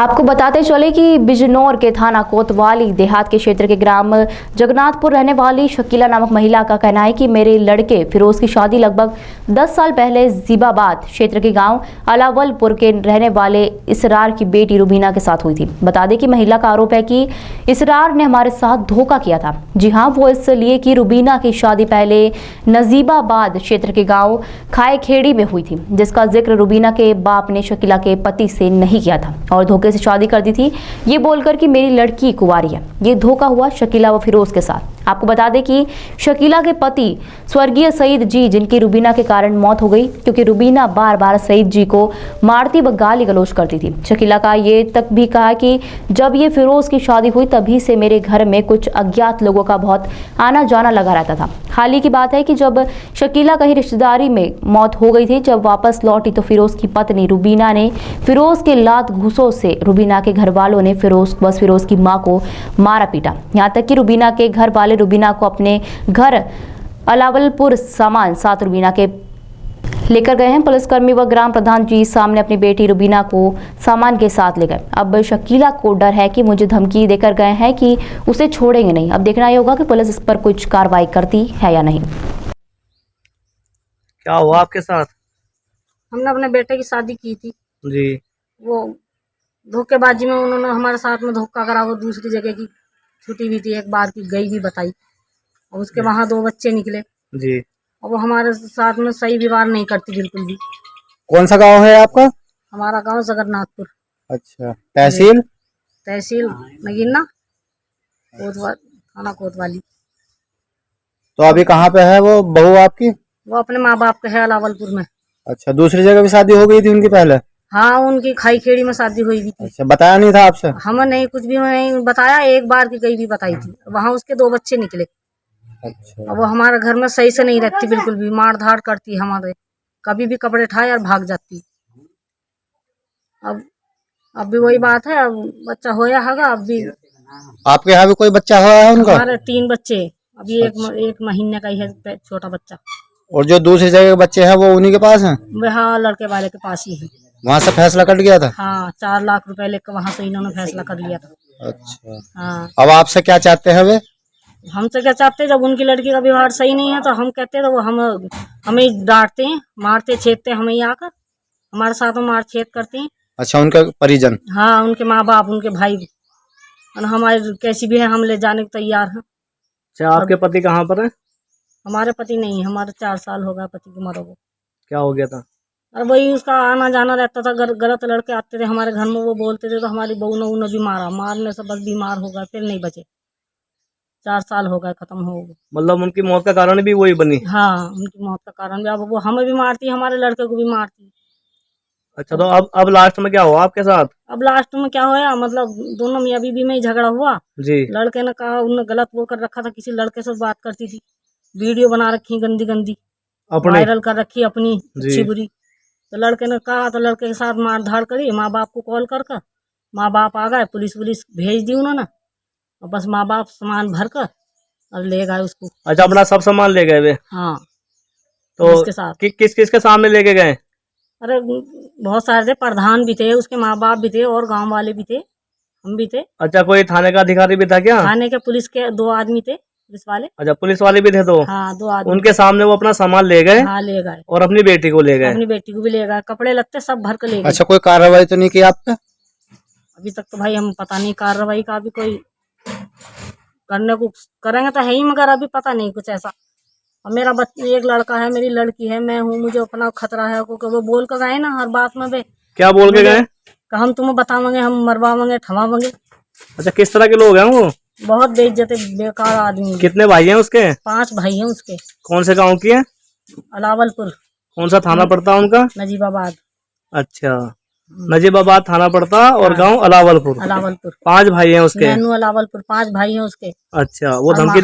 आपको बताते चले कि बिजनौर के थाना कोतवाली देहात के क्षेत्र के ग्राम जगन्नाथपुर रहने वाली शकीला नामक महिला का कहना है कि मेरे लड़के फिरोज की शादी लगभग 10 साल पहले जीबाबाद क्षेत्र के गांव अलावलपुर के रहने वाले इसरार की बेटी रुबीना के साथ हुई थी। बता दें कि महिला का आरोप है कि इसरार ने हमारे साथ धोखा किया था। जी हाँ, वो इसलिए कि रुबीना की शादी पहले नजीबाबाद क्षेत्र के गाँव खाएखेड़ी में हुई थी, जिसका जिक्र रुबीना के बाप ने शकीला के पति से नहीं किया था और धोखे से शादी कर दी थी, ये बोलकर कि मेरी लड़की कुंवारी है। ये धोखा हुआ शकीला व फिरोज के साथ। आपको बता दें कि शकीला के पति स्वर्गीय सईद जी, जिनकी रुबीना के कारण मौत हो गई क्योंकि रुबीना बार बार सईद जी को मारती व गाली गलौज करती थी। शकीला का ये तक भी कहा कि जब ये फिरोज की शादी हुई तभी से मेरे घर में कुछ अज्ञात लोगों का बहुत आना जाना लगा रहता था। हाल ही की बात है कि जब शकीला कहीं रिश्तेदारी में मौत हो गई थी, जब वापस लौटी तो फिरोज की पत्नी रुबीना ने फिरोज के लात घूसों से रुबीना के घर वालों ने फिरोज की मां को मारा पीटा। यहाँ तक कि रुबीना के घर वाले रुबीना को अपने घर अलावलपुर सामान साथ रुबीना के लेकर गए हैं। पुलिसकर्मी व ग्राम प्रधान जी सामने अपनी बेटी रुबीना को सामान के साथ ले गए। अब शकीला को डर है कि मुझे धमकी देकर गए हैं कि उसे छोड़ेंगे नहीं। अब देखना ये होगा कि पुलिस इस पर कुछ कार्रवाई करती है या नहीं। क्या हुआ आपके साथ? हमने अपने बेटे की शादी की थी जी। वो धोखेबाजी में उन्होंने हमारे साथ में धोखा करा। वो दूसरी जगह की छुट्टी भी थी, एक बार की गई भी बताई, और उसके वहाँ 2 बच्चे निकले जी। और वो हमारे साथ में सही व्यवहार नहीं करती बिल्कुल भी। कौन सा गांव है आपका? हमारा गांव जगन्नाथपुर। अच्छा, तहसील नगीना, थाना कोतवाली। तो अभी कहाँ पे है वो बहू आपकी? वो अपने माँ बाप के है अलावलपुर में। अच्छा, दूसरी जगह भी शादी हो गई थी उनकी पहले? हाँ, उनकी खाईखेड़ी में शादी हुई भी थी। अच्छा, बताया नहीं था आपसे? हमें नहीं, कुछ भी नहीं बताया। एक बार की गई भी बताई थी, वहाँ उसके 2 बच्चे निकले। अच्छा। अब वो हमारे घर में सही से नहीं रहती बिल्कुल भी, मार धाड़ करती हमारे, कभी भी कपड़े उठाए और भाग जाती। अब भी वही बात है, अब बच्चा होया होगा। अब भी आपके यहाँ भी कोई बच्चा हुआ है उनका? हमारे 3 बच्चे, अभी अच्छा। एक महीने का ही है छोटा बच्चा। और जो दूसरी जगह के बच्चे हैं वो उन्हीं के पास हैं? वहाँ लड़के वाले के पास ही है। वहाँ से फैसला कट गया था? हाँ, 4 लाख रुपए लेकर वहाँ से इन्होंने फैसला कर लिया था। अच्छा। हाँ, अब आपसे क्या चाहते हैं वे? हमसे क्या चाहते हैं? जब उनकी लड़की का व्यवहार सही नहीं है तो हम कहते हैं, तो वो हमें डांटते हैं, मारते छेदते हैं हमें ही आकर, हमारे साथ में मार छेद करते हैं। अच्छा, उनके परिजन? हाँ, उनके माँ बाप, उनके भाई, और हमारे कैसी भी है हम ले जाने को तैयार हैं। अच्छा, आपके पति कहाँ पर है? हमारे पति नहीं, हमारे 4 साल हो गया पति को मरे हुए। क्या हो गया था? और वही उसका आना जाना रहता था, गलत लड़के आते थे हमारे घर में, वो बोलते थे, तो हमारी बहू ने भी मारा, मारने से बस बीमार हो गए, फिर नहीं बचे। 4 साल हो गए, खत्म हो गए। मतलब उनकी मौत का कारण भी वही बनी? हाँ, उनकी मौत का कारण भी। अब वो हमें भी मारती, हमारे लड़के को भी मारती। अच्छा, तो अब लास्ट में क्या हुआ आपके साथ? अब लास्ट में क्या हुआ, मतलब दोनों मियाँ बीवी में ही झगड़ा हुआ। जी। लड़के ने कहा, उन्होंने गलत वो कर रखा था, किसी लड़के से बात करती थी, वीडियो बना रखी गंदी गंदी, अपने? वायरल कर रखी अपनी अच्छी जी। बुरी। तो लड़के ने कहा, तो लड़के के साथ मार धाड़ करी, माँ बाप को कॉल कर, माँ बाप आ गए, पुलिस भेज दी उन्होंने, और बस माँ बाप सामान भर कर और ले गए उसको। अच्छा, अपना सब सामान ले गए वे? हाँ। तो उसके साथ किस किस के सामने लेके गए? अरे बहुत सारे थे, प्रधान भी थे, उसके माँ बाप भी थे, और गांव वाले भी थे, हम भी थे। अच्छा, कोई थाने का अधिकारी भी था क्या? थाने के पुलिस के 2 आदमी थे, पुलिस वाले। अच्छा, पुलिस वाले भी थे दो? हाँ, 2 आदमी। उनके सामने वो अपना सामान ले गए? हाँ, ले गए। और अपनी बेटी को ले गए? अपनी बेटी को भी ले गए, कपड़े लगते सब भर कर ले गए। अच्छा, कोई कार्रवाई तो नहीं की आप पे? अभी तक तो भाई हम पता नहीं, कार्रवाई का भी कोई करने को करेंगे तो है ही, मगर अभी पता नहीं कुछ ऐसा। और मेरा एक लड़का है, मेरी लड़की है, मैं हूँ, मुझे अपना खतरा है। क्योंकि वो बोल कर गए ना हर बात में। वे क्या बोल के गए? हम तुम्हें बतावेंगे, हम मरवावेंगे, ठवावेंगे। अच्छा, किस तरह के लोग हैं वो? बहुत बेइज्जत, बेकार आदमी। कितने भाई हैं उसके? 5 भाई हैं उसके। कौन से गांव की है? अलावलपुर। कौन सा थाना पड़ता है उनका? नजीबाबाद। अच्छा, नजीबाबाद थाना पड़ता और गांव अलावलपुर। 5 भाई हैं उसके? अलावलपुर 5 भाई हैं उसके। अच्छा, वो धमकी